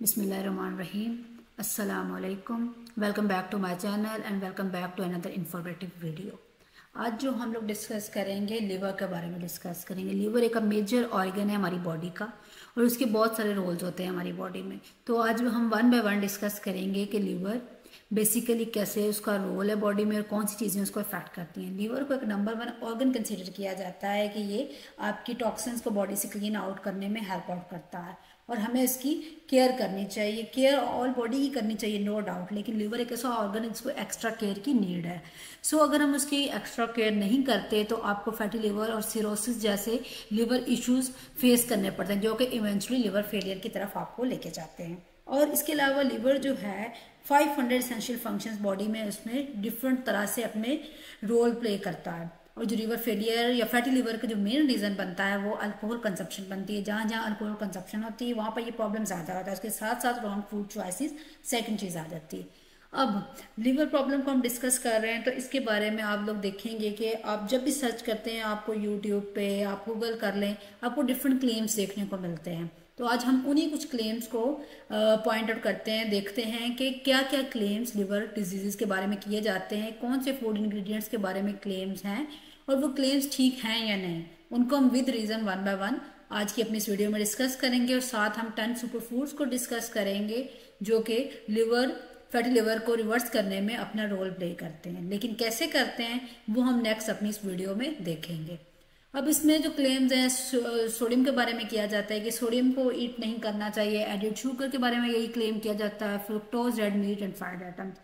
बिस्मिल्लाहिर्रहमानिर्रहीम। अस्सलामुअलैकुम। Welcome back to my channel and welcome back to another informative video. आज जो हम लोग डिस्कस करेंगे लिवर के बारे में डिस्कस करेंगे। लिवर एक मेजर ऑर्गन है हमारी बॉडी का और उसके बहुत सारे रोल्स होते हैं हमारी बॉडी में। तो आज हम वन बाय वन डिस्कस करेंगे कि लिवर बेसिकली कैसे उसका रोल है बॉडी में और कौन सी चीज़ें उसको इफेक्ट करती हैं। लीवर को एक नंबर वन ऑर्गन कंसिडर किया जाता है कि ये आपकी टॉक्सिन्स को बॉडी से क्लीन आउट करने में हेल्प आउट करता है और हमें इसकी केयर करनी चाहिए। केयर ऑल बॉडी की करनी चाहिए, नो डाउट, लेकिन लिवर एक ऐसा ऑर्गन है जिसको एक्स्ट्रा केयर की नीड है। सो अगर हम उसकी एक्स्ट्रा केयर नहीं करते तो आपको फैटी लिवर और सिरोसिस जैसे लिवर इश्यूज फेस करने पड़ते हैं जो कि इवेंचुअली लिवर फेलियर की तरफ आपको लेके जाते हैं। और इसके अलावा लिवर जो है 500 एसेंशियल फंक्शंस बॉडी में उसमें डिफरेंट तरह से अपने रोल प्ले करता है। और जो लिवर फेलियर या फैटी लिवर का जो मेन रीज़न बनता है वो अल्कोहल कंजप्शन बनती है। जहाँ जहाँ अल्कोहल कंजप्शन होती है वहाँ पर ये प्रॉब्लम ज़्यादा होता है। उसके साथ साथ रॉन्ग फूड चॉइसेस सेकंड चीज़ आ जाती है। अब लिवर प्रॉब्लम को हम डिस्कस कर रहे हैं तो इसके बारे में आप लोग देखेंगे कि आप जब भी सर्च करते हैं, आपको यूट्यूब पे आप गूगल कर लें, आपको डिफरेंट क्लेम्स देखने को मिलते हैं। तो आज हम उन्हीं कुछ क्लेम्स को पॉइंट आउट करते हैं, देखते हैं कि क्या क्या क्लेम्स लिवर डिजीज़ के बारे में किए जाते हैं, कौन से फूड इंग्रेडिएंट्स के बारे में क्लेम्स हैं और वो क्लेम्स ठीक हैं या नहीं। उनको हम with reason one by one आज की अपनी इस वीडियो में डिस्कस करेंगे और साथ हम 10 सुपर फूड्स को डिस्कस करेंगे जो कि फैटी लिवर को रिवर्स करने में अपना रोल प्ले करते हैं। लेकिन कैसे करते हैं वो हम नेक्स्ट अपनी इस वीडियो में देखेंगे। अब इसमें जो क्लेम्स हैं सोडियम के बारे में किया जाता है कि सोडियम को ईट नहीं करना चाहिए। एडेड शुगर के बारे में यही क्लेम किया जाता है। Fructose, red meat and fried items,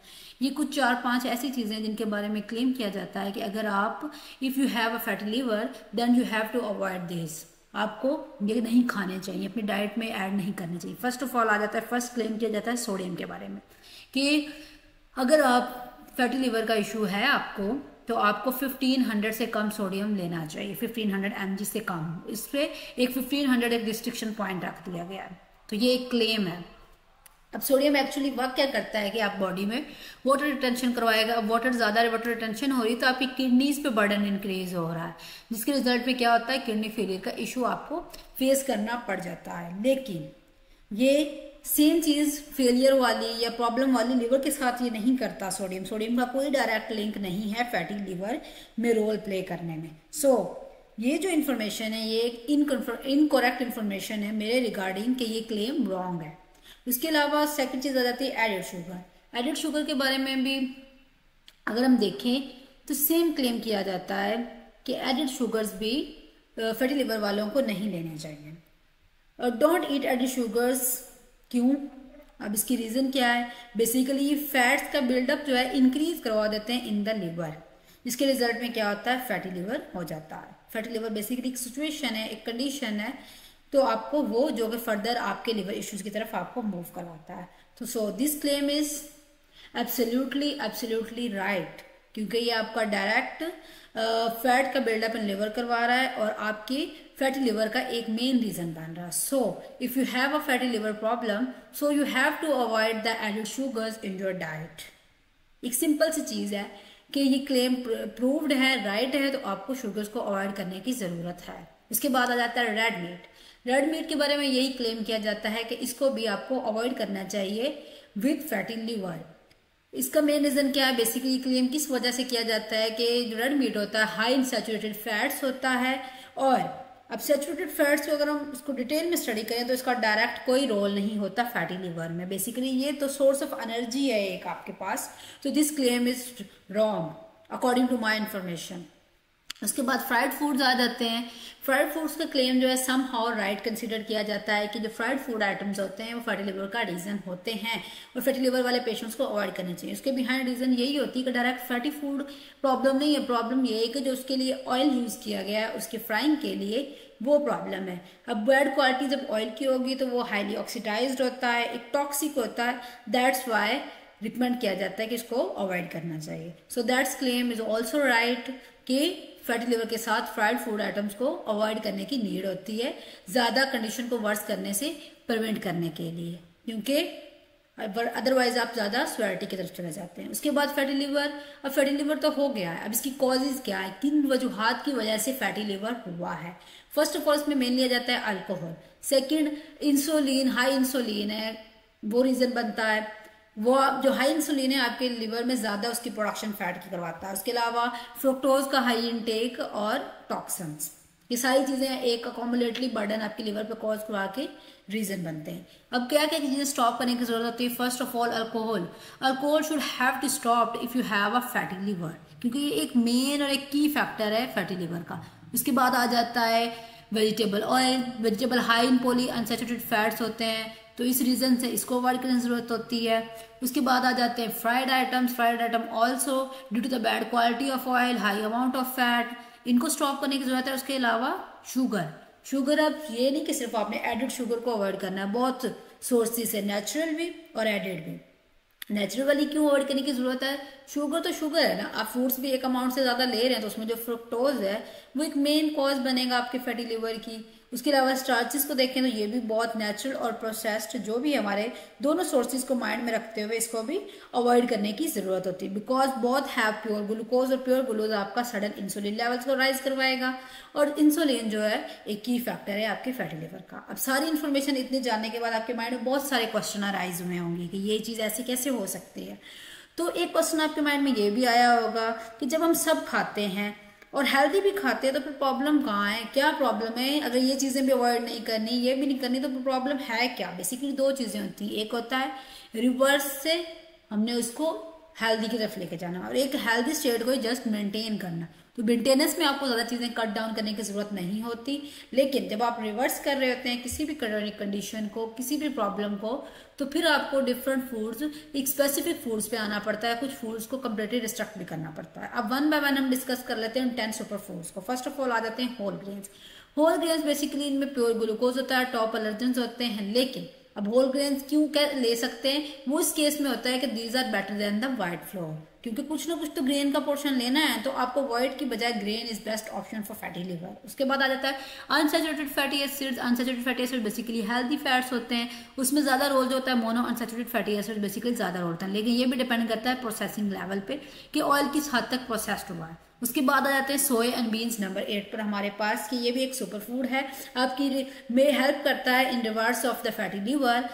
ये कुछ 4-5 ऐसी चीज़ें हैं जिनके बारे में क्लेम किया जाता है कि अगर आप if you have a fatty liver then you have to avoid this, आपको ये नहीं खाने चाहिए, अपनी डाइट में ऐड नहीं करने चाहिए। फर्स्ट ऑफ ऑल आ जाता है, फर्स्ट क्लेम किया जाता है सोडियम के बारे में कि अगर आप फैटी लिवर का इशू है आपको तो आपको 1500 से कम सोडियम लेना चाहिए, 1500 mg से कम। इस पे एक 1500 एक रिस्ट्रिक्शन पॉइंट रख दिया गया है। तो ये एक क्लेम है। अब सोडियम एक्चुअली वर्क क्या करता है कि आप बॉडी में वाटर रिटेंशन करवाएगा। अब ज़्यादा वाटर रिटेंशन हो रही तो आपकी किडनीज पे बर्डन इंक्रीज हो रहा है, जिसके रिजल्ट में क्या होता है, किडनी फेलियर का इशू आपको फेस करना पड़ जाता है। लेकिन ये सेम चीज फेलियर वाली या प्रॉब्लम वाली लिवर के साथ ये नहीं करता। सोडियम का कोई डायरेक्ट लिंक नहीं है फैटी लिवर में रोल प्ले करने में। ये जो इन्फॉर्मेशन है ये एक इनकरेक्ट इन्फॉर्मेशन है मेरे रिगार्डिंग कि ये क्लेम रॉन्ग है। इसके अलावा सेकंड चीज आ जाती है एडेड शुगर। एडेड शुगर के बारे में भी अगर हम देखें तो सेम क्लेम किया जाता है कि एडेड शुगर्स भी फैटी लिवर वालों को नहीं लेने चाहिए। Don't eat added sugars. क्यों? अब इसकी रीजन क्या है? बेसिकली ये फैट्स का बिल्डअप जो है इंक्रीज करवा देते हैं इन द लिवर, जिसके रिजल्ट में क्या होता है, फैटी लिवर हो जाता है। फैटी लिवर बेसिकली एक सिचुएशन है, एक कंडीशन है, तो आपको वो जो कि फर्दर आपके लिवर इश्यूज की तरफ आपको मूव करवाता है। तो so this claim is absolutely right, क्योंकि ये आपका डायरेक्ट फैट का बिल्डअप इन लिवर करवा रहा है और आपकी फैटी लिवर का एक मेन रीजन बन रहा है। So if you have a fatty liver problem so you have to avoid the added sugars in your diet. एक सिंपल सी चीज है कि ये क्लेम प्रूव्ड है, राइट है, तो आपको शुगर्स को अवॉइड करने की जरूरत है। इसके बाद आ जाता है रेड मीट। रेड मीट के बारे में यही क्लेम किया जाता है कि इसको भी आपको अवॉइड करना चाहिए विद फैटी लिवर। इसका मेन रीजन क्या है? बेसिकली क्लेम किस वजह से किया जाता है कि जो रेड मीट होता है हाई इन सैचुरेटेड फैट्स होता है। और अब सैचुरेटेड फैट्स को अगर हम इसको डिटेल में स्टडी करें तो इसका डायरेक्ट कोई रोल नहीं होता फैटी लिवर में। बेसिकली ये तो सोर्स ऑफ एनर्जी है एक आपके पास। तो this claim is wrong according to my information. उसके बाद फ्राइड फूड्स आ जाते हैं। फ्राइड फूड्स का क्लेम जो है सम हाउ राइट कंसिडर किया जाता है कि जो फ्राइड फूड आइटम्स होते हैं वो फैटी लिवर का रीजन होते हैं और फैटी लिवर वाले पेशेंट्स को अवॉइड करने चाहिए। उसके बिहाइंड रीजन यही होती है कि डायरेक्ट फैटी फूड प्रॉब्लम नहीं है, प्रॉब्लम ये है कि जो उसके लिए ऑयल यूज किया गया है उसके फ्राइंग के लिए वो प्रॉब्लम है। अब बैड क्वालिटी जब ऑयल की होगी तो वो हाईली ऑक्सीडाइज्ड होता है, एक टॉक्सिक होता है। दैट्स वाई रिकमेंड किया जाता है कि इसको अवॉइड करना चाहिए। So that's claim is also right कि फैटी लिवर के साथ फ्राइड फूड आइटम्स को अवॉइड करने की नीड होती है ज़्यादा कंडीशन को वर्स करने से प्रिवेंट करने के लिए, क्योंकि अदरवाइज आप ज़्यादा स्वेरिटी की तरफ चले जाते हैं। उसके बाद फैटी लिवर, अब फैटी लिवर तो हो गया है, अब इसकी कॉजेज क्या है, किन वजूहात की वजह से फैटी लिवर हुआ है। फर्स्ट ऑफ ऑल इसमें मेन लिया जाता है alcohol. Second insulin, high insulin है, वो रीजन बनता है। वो जो हाई इंसुलिन है आपके लिवर में ज्यादा उसकी प्रोडक्शन फैट की करवाता है। उसके अलावा फ्रुक्टोज का हाई इनटेक और टॉक्सिन्स, ये सारी चीजें एक अकोमुलेटली बर्डन आपके लिवर पे कॉज करवा के रीजन बनते हैं। अब क्या क्या चीजें स्टॉप करने की जरूरत होती है? First of all alcohol. Alcohol should have to stop if you have a fatty liver, क्योंकि ये एक मेन और एक की फैक्टर है फैटी लिवर का। उसके बाद आ जाता है vegetable oil. Vegetable high in poly unsaturated fats होते हैं, तो इस रीजन से इसको अवॉइड करने की जरूरत होती है। उसके बाद आ जाते हैं fried items. Fried item also due to the bad quality of oil, high amount of fat, इनको स्टॉप करने की जरूरत है। उसके अलावा शुगर अब ये नहीं कि सिर्फ आपने एडेड शुगर को अवॉइड करना है, बहुत सोर्सेस है, नेचुरल भी और एडेड भी। नेचुरल वाली क्यों अवॉइड करने की जरूरत है? शुगर तो शुगर है ना, आप फ्रूट्स भी एक अमाउंट से ज्यादा ले रहे हैं तो उसमें जो फ्रुक्टोज है वो एक मेन कॉज बनेगा आपके फैटी लिवर की। उसके अलावा स्टार्चेस को देखें तो ये भी बहुत नेचुरल और प्रोसेस्ड जो भी हमारे दोनों सोर्सेज को माइंड में रखते हुए इसको भी अवॉइड करने की जरूरत होती है, बिकॉज बहुत हैव प्योर ग्लूकोज, और प्योर ग्लूकोज आपका सडन इंसुलिन लेवल्स को राइज करवाएगा, और इंसुलिन जो है एक की फैक्टर है आपके फैटी लिवर का। अब सारी इन्फॉर्मेशन इतनी जानने के बाद आपके माइंड में बहुत सारे क्वेश्चन अराइज हुए होंगे कि ये चीज ऐसे कैसे हो सकती है। तो एक क्वेश्चन आपके माइंड में ये भी आया होगा कि जब हम सब खाते हैं और हेल्दी भी खाते हैं तो फिर प्रॉब्लम कहाँ है, क्या प्रॉब्लम है? अगर ये चीजें भी अवॉइड नहीं करनी, ये भी नहीं करनी, तो प्रॉब्लम है क्या? बेसिकली दो चीजें होती हैं, एक होता है रिवर्स से हमने उसको हेल्दी की तरफ लेके जाना, और एक हेल्दी स्टेट को जस्ट मेंटेन करना। तो मेंटेनेंस में आपको ज्यादा चीजें कट डाउन करने की जरूरत नहीं होती, लेकिन जब आप रिवर्स कर रहे होते हैं किसी भी कंडीशन को, किसी भी प्रॉब्लम को, तो फिर आपको डिफरेंट फूड्स, एक स्पेसिफिक फूड्स पे आना पड़ता है, कुछ फूड्स को कंप्लीटली रिस्ट्रिक्ट भी करना पड़ता है। अब वन बाय वन हम डिस्कस कर लेते हैं 10 सुपर फूड्स को। फर्स्ट ऑफ ऑल आ जाते हैं whole grains. Whole grains basically इनमें प्योर ग्लूकोज होता है, टॉप एलर्जेंस होते हैं, लेकिन अब होल ग्रेन्स क्यों ले सकते हैं? वो इस केस में होता है कि these are better than the white flour, क्योंकि कुछ ना कुछ तो ग्रेन का पोर्शन लेना है, तो आपको व्हाइट की बजाय grain is best option for fatty liver. उसके बाद आ जाता है unsaturated fatty acids. Unsaturated fatty acid basically healthy fats होते हैं, उसमें ज्यादा रोल जो होता है mono unsaturated fatty acid basically ज्यादा रोल होता है, लेकिन ये भी डिपेंड करता है प्रोसेसिंग लेवल पे कि ऑयल किस हद तक प्रोसेस्ड हुआ है। उसके बाद आ जाते हैं सोया एंड बीन्स नंबर 8 पर हमारे पास, कि ये भी एक सुपर फूड है, आपकी में हेल्प करता है in reverse of the fatty liver.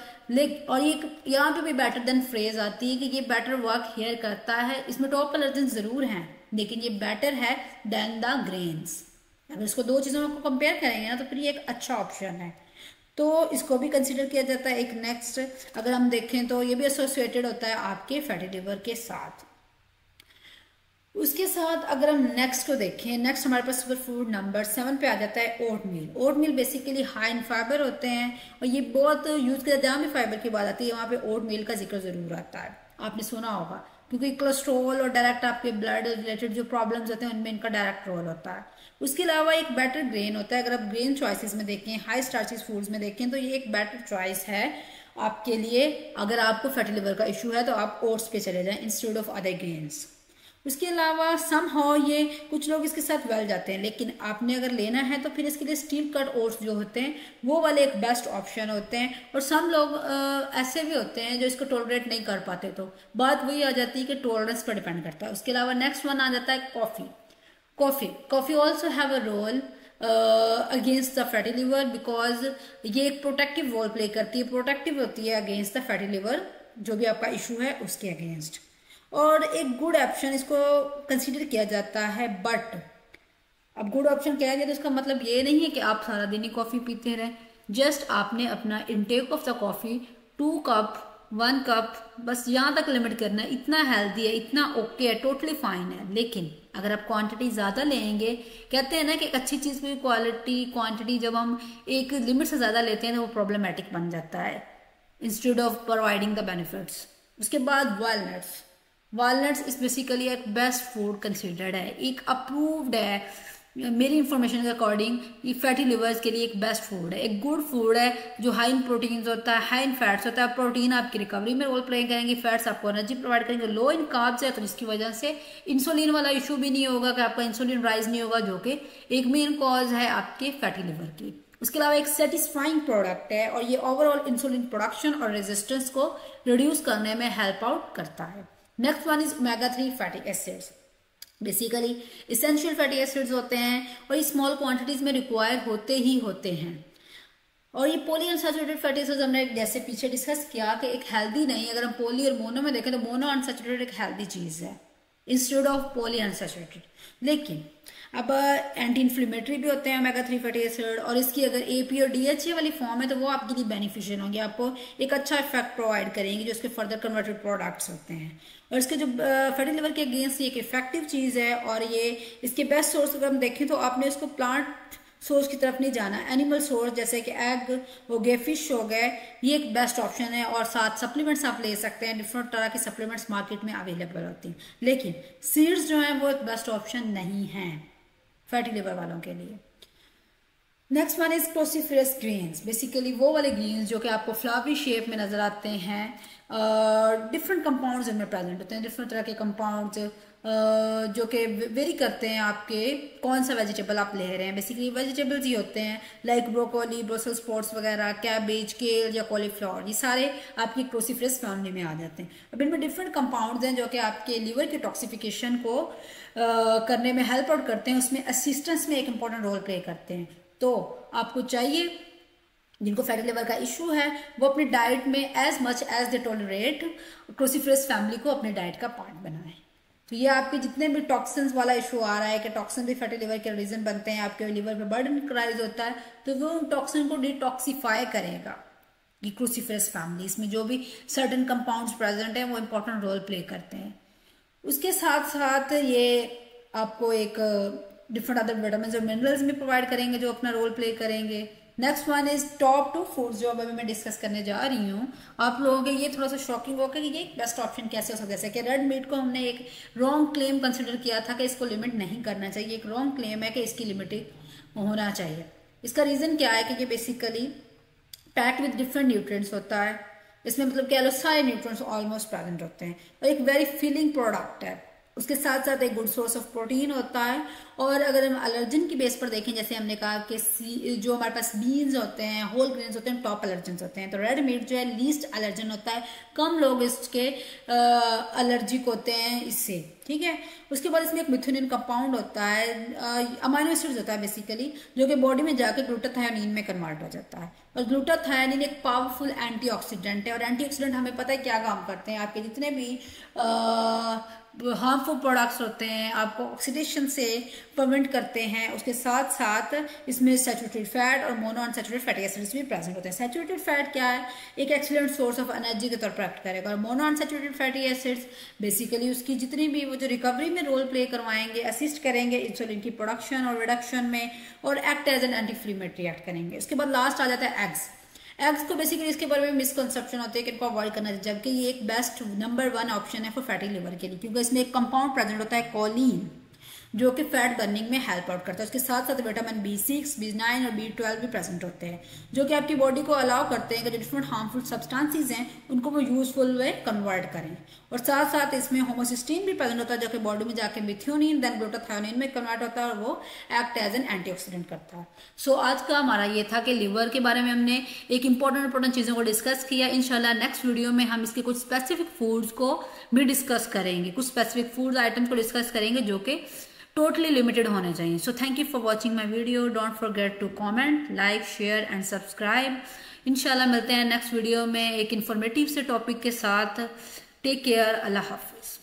और ये यहाँ पे भी बेटर देन फ्रेज आती है कि ये बेटर वर्क हेयर करता है। इसमें टॉप एलर्जेंस जरूर हैं, लेकिन ये बेटर है देन द ग्रेन्स। अगर इसको दो चीजों को कंपेयर करेंगे ना तो फिर ये एक अच्छा ऑप्शन है, तो इसको भी कंसिडर किया जाता है। एक नेक्स्ट अगर हम देखें तो ये भी एसोसिएटेड होता है आपके फैटी लिवर के साथ। उसके साथ अगर हम नेक्स्ट को देखें, नेक्स्ट हमारे पास सुपर फूड नंबर 7 पे आ जाता है ओट मील। ओट मील बेसिकली हाई इन फाइबर होते हैं और ये बहुत यूज किया, जहाँ भी फाइबर की बात आती है वहाँ पे ओट मील का जिक्र जरूर आता है, आपने सुना होगा, क्योंकि कोलेस्ट्रॉल और डायरेक्ट आपके ब्लड रिलेटेड जो प्रॉब्लम्स होते हैं उनमें इनका डायरेक्ट रोल होता है। उसके अलावा एक बेटर ग्रेन होता है, अगर आप ग्रेन चॉइसेस में देखें, हाई स्टार्चेस फूड्स में देखें, तो ये एक बेटर चॉइस है आपके लिए। अगर आपको फैटी लिवर का इशू है तो आप ओट्स पे चले जाएं इंस्टेड ऑफ अदर ग्रेन्स। उसके अलावा समहाउ ये कुछ लोग इसके साथ वेल जाते हैं, लेकिन आपने अगर लेना है तो फिर इसके लिए स्टील कट ओट्स जो होते हैं वो वाले एक बेस्ट ऑप्शन होते हैं। और सम लोग ऐसे भी होते हैं जो इसको टॉलरेट नहीं कर पाते, तो बात वही आ जाती है कि टॉलरेंस पर डिपेंड करता है। उसके अलावा नेक्स्ट वन आ जाता है coffee also have a role against the fatty liver, because ये एक प्रोटेक्टिव रोल प्ले करती है, प्रोटेक्टिव होती है अगेंस्ट द फैटी लिवर, जो भी आपका इशू है उसके अगेंस्ट। और एक गुड ऑप्शन इसको कंसीडर किया जाता है, बट अब गुड ऑप्शन कह दिया तो इसका मतलब ये नहीं है कि आप सारा दिन ही कॉफी पीते रहें। जस्ट आपने अपना intake of the coffee 2 cup 1 cup बस यहाँ तक लिमिट करना है। इतना हेल्दी है, इतना ओके है, टोटली फाइन है। लेकिन अगर आप क्वांटिटी ज्यादा लेंगे, कहते हैं ना कि एक अच्छी चीज की क्वांटिटी जब हम एक लिमिट से ज्यादा लेते हैं तो वो प्रॉब्लमेटिक बन जाता है instead of providing the benefits. उसके बाद वालनट्स इस बेसिकली एक बेस्ट फूड कंसिडर्ड है, एक अप्रूव्ड है मेरी इंफॉर्मेशन के अकॉर्डिंग, ये फैटी लिवर्स के लिए एक बेस्ट फूड है, एक गुड फूड है जो हाई इन प्रोटीन्स होता है, हाई इन फैट्स होता है। प्रोटीन आपकी रिकवरी में रोल प्ले करेंगे, फैट्स आपको एनर्जी प्रोवाइड करेंगे, लो इन कार्ब्स है तो जिसकी वजह से इंसुलिन वाला इशू भी नहीं होगा कि आपका इंसुलिन राइज नहीं होगा, जो कि एक मेन कॉज है आपके फैटी लिवर की। उसके अलावा एक सेटिस्फाइंग प्रोडक्ट है और ये ओवरऑल इंसुलिन प्रोडक्शन और रेजिस्टेंस को रिड्यूस करने में हेल्प आउट करता है। Next one is omega 3 fatty acids. Basically essential fatty acids होते हैं और ये स्मॉल क्वांटिटीज में रिक्वायर होते ही होते हैं। और ये पॉली अनसैचुरेटेड फैटी एसिड्स हमने जैसे पीछे डिस्कस किया कि एक हेल्दी नहीं, अगर हम पॉली और मोनो में देखें तो मोनो अनसैचुरेटेड एक हेल्दी चीज़ है इंस्टेड ऑफ पॉली अनसैचुरेटेड। लेकिन अब एंटी इन्फ्लेमेटरी भी होते हैं ओमेगा 3 फैटी एसिड, और इसकी अगर एपी और डीएचए वाली फॉर्म है तो वो आपके लिए बेनिफिशियल होंगे, आपको एक अच्छा इफेक्ट प्रोवाइड करेंगे जो इसके फर्दर कन्वर्टेड प्रोडक्ट्स होते हैं। और इसके जो फैटी लिवर के अगेंस्ट ये एक इफेक्टिव चीज़ है, और ये इसके बेस्ट सोर्स अगर हम देखें तो आपने इसको प्लांट सोर्स की तरफ नहीं जाना, एनिमल सोर्स जैसे कि एग हो गए, फिश हो गए, ये एक बेस्ट ऑप्शन है। और साथ सप्लीमेंट्स आप ले सकते हैं, डिफरेंट तरह के सप्लीमेंट्स मार्केट में अवेलेबल होती हैं, लेकिन सीड्स जो हैं वो एक बेस्ट ऑप्शन नहीं है फैटी लिवर वालों के लिए। Next one is cruciferous grains, basically वो वाले ग्रेन्स जो कि आपको फ्लावरी शेप में नजर आते हैं, डिफरेंट कंपाउंड्स इनमें प्रेजेंट होते हैं, डिफरेंट तरह के कंपाउंड्स जो कि वेरी करते हैं आपके कौन सा वेजिटेबल आप ले रहे हैं। बेसिकली वेजिटेबल्स ही होते हैं लाइक ब्रोकोली, ब्रसेल स्प्राउट्स वगैरह, कैबेज, केल या कॉलीफ्लावर, ये सारे आपकी क्रोसिफेरस फैमिली में आ जाते हैं। अब इनमें डिफरेंट कंपाउंड्स हैं जो कि आपके लीवर के टॉक्सिफिकेशन को करने में हेल्प आउट करते हैं, उसमें असिस्टेंस में एक इंपॉर्टेंट रोल प्ले करते हैं। तो आपको चाहिए जिनको फैटी लिवर का इशू है वो अपनी डाइट में as much as they tolerate cruciferous family को अपने डाइट का पार्ट बनाएं। तो ये आपके जितने भी टॉक्सिन्स वाला इशू आ रहा है कि टॉक्सिन भी फैटी लिवर के रीजन बनते हैं, आपके लिवर पे बर्डन क्राइज होता है, तो वो उन टॉक्सिन को डिटॉक्सिफाई करेगा ये क्रोसिफेरस फैमिली। इसमें जो भी सर्टेन कंपाउंड्स प्रेजेंट हैं वो इंपॉर्टेंट रोल प्ले करते हैं। उसके साथ साथ ये आपको एक डिफरेंट अदर विटामिन और मिनरल्स भी प्रोवाइड करेंगे जो अपना रोल प्ले करेंगे। Next one is top 2 foods जो अभी मैं डिस्कस करने जा रही हूँ। आप लोगों के ये थोड़ा सा शॉकिंग होगा कि ये बेस्ट ऑप्शन कैसे हो सकता है। जैसे कि रेड मीट को हमने एक रॉन्ग क्लेम कंसिडर किया था कि इसको लिमिट नहीं करना चाहिए, एक रॉन्ग क्लेम है कि इसकी लिमिटिंग होना चाहिए। इसका रीजन क्या है कि ये basically packed with different nutrients होता है, इसमें मतलब कह लो सारे न्यूट्रिएंट्स ऑलमोस्ट प्रेजेंट होते हैं, और एक वेरी फिलिंग प्रोडक्ट है। उसके साथ साथ एक गुड सोर्स ऑफ प्रोटीन होता है। और अगर हम एलर्जन की बेस पर देखें, जैसे हमने कहा कि जो हमारे पास बीन्स होते हैं, होल ग्रेन्स होते हैं, टॉप एलर्जन होते हैं, तो रेड मीट जो है लीस्ट एलर्जन होता है, कम लोग इसके एलर्जिक होते हैं इससे, ठीक है। उसके बाद इसमें एक मिथुनिन कंपाउंड होता है, अमाइनो एसिड्स होता है बेसिकली, जो कि बॉडी में जाकर ग्लूटाथायोनिन में कन्वर्ट हो जाता है। और ग्लूटाथायोनिन एक पावरफुल एंटीऑक्सीडेंट है, और एंटीऑक्सीडेंट हमें पता है क्या काम करते हैं, आपके जितने भी हार्मफुल प्रोडक्ट्स होते हैं आपको ऑक्सीडेशन से प्रिवेंट करते हैं। उसके साथ साथ इसमें सैचुरेटेड फैट और मोनो अनसैचुरेटेड फैटी एसिड्स भी प्रेजेंट होते हैं। सैचुरेटेड फैट क्या है, एक एक्सीलेंट सोर्स ऑफ एनर्जी के तौर पर एक्ट करेगा, और mono unsaturated fatty acids basically उसकी जितनी भी वो जो रिकवरी में रोल प्ले करवाएंगे, असिस्ट करेंगे इंसुलिन की प्रोडक्शन और रिडक्शन में, और act as an anti inflammatory act करेंगे। उसके बाद लास्ट आ जाता है एग्स। एग्स को बेसिकली इसके बारे में मिसकंसेप्शन होती है कि इनको अवॉइड करना चाहिए, जबकि ये एक बेस्ट नंबर 1 ऑप्शन है फॉर फैटी लिवर के लिए, क्योंकि इसमें एक कंपाउंड प्रेजेंट होता है कॉलिन, जो कि फैट बर्निंग में हेल्प आउट करता है। उसके साथ साथ विटामिन B6, B9 और B12 भी प्रेजेंट होते हैं, जो कि आपकी बॉडी को अलाउ करते हैं कि जो डिफरेंट हार्मफुल सब्सटेंसेस हैं उनको वो यूजफुल वे कन्वर्ट करें। और साथ साथ इसमें होमोसिस्टीन भी प्रेजेंट होता है, जो कि बॉडी में जाके मिथ्योनिन देन ग्लूटाथायोनिन में कन्वर्ट होता है, और वो एक्ट एज एन एंटीऑक्सीडेंट करता है। सो आज का हमारा ये था कि लिवर के बारे में हमने एक इंपॉर्टेंट चीज़ों को डिस्कस किया। इंशाल्लाह नेक्स्ट वीडियो में हम इसके कुछ स्पेसिफिक फूड्स को भी डिस्कस करेंगे, कुछ स्पेसिफिक फूड आइटम्स को डिस्कस करेंगे जो कि totally limited होने चाहिए। So thank you for watching my video. Don't forget to comment, like, share and subscribe. इंशाल्लाह मिलते हैं नेक्स्ट वीडियो में एक इंफॉर्मेटिव से टॉपिक के साथ। टेक केयर, अल्लाह हाफिज।